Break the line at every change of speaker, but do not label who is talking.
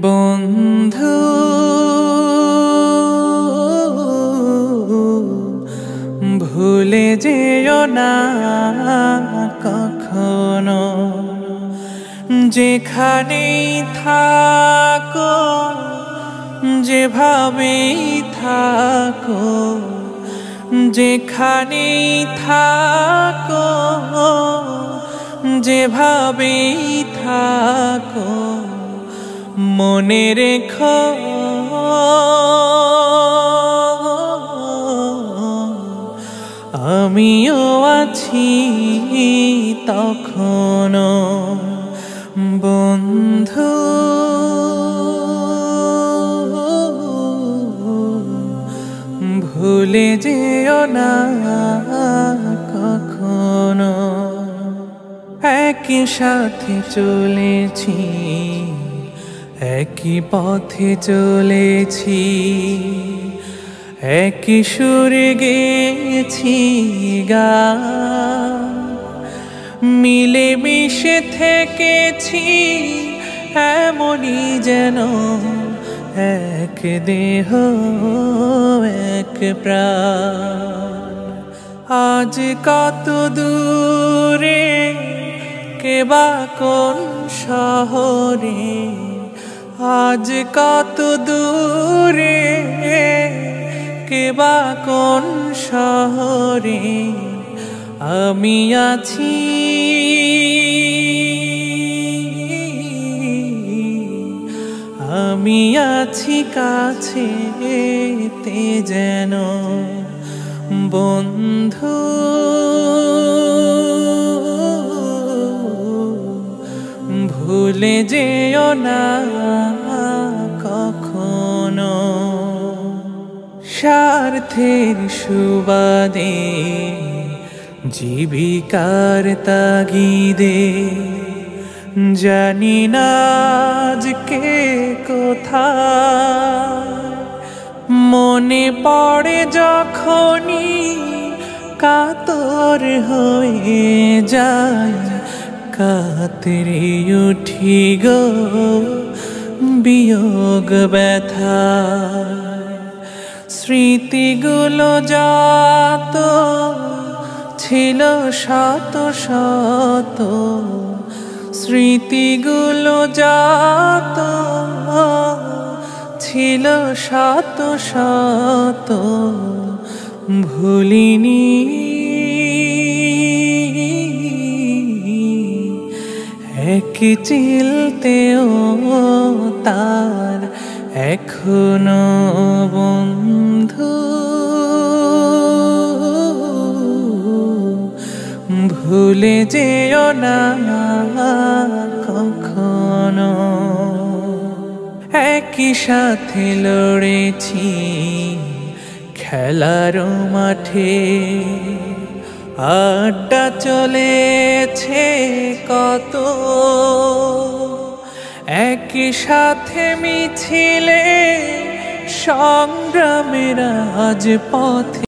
বন্ধু ভুলে যেও না কখনো, যেখানেই থাকো যেভাবেই থাকো, যেখানেই থাকো যেভাবেই থাকো, মনে রেখো আমিও আছি তখনো। বন্ধু ভুলে যেও না কখনো। একই সাথে চলেছি, একই পথে চলেছি, একই সুরে গেয়েছি গান, মিলে মিশে থেকেছি এমনই যেন এক দেহ এক প্রাণ। আজ কত দূরে কেবা কোন শহরে, আজ কত দূরে কেবা কোন শহরে, আমি আছি আমি আছি কাছেতে যেন। বন্ধু ভুলে যেও না কখনো। স্বার্থের সুবাদে জীবিকার তাগিদে জানি না আজকে কোথায়, মনে পড়ে যখনই কাতর হয়ে যায়, কাতরে উঠি গো বিয়োগ ব্যথা। স্মৃতিগুলো যত ছিল শত শত, স্মৃতিগুলো যত ছিল শত শত, ভুলিনি এক চিলতেও তার এখনো। বন্ধু ভুলে যেও না কখনো। একই সাথে লড়েছি খেলার মাঠে, আড্ডা চলেছে কত, একই সাথে মিছিলে সংগ্রামের আজ পথে।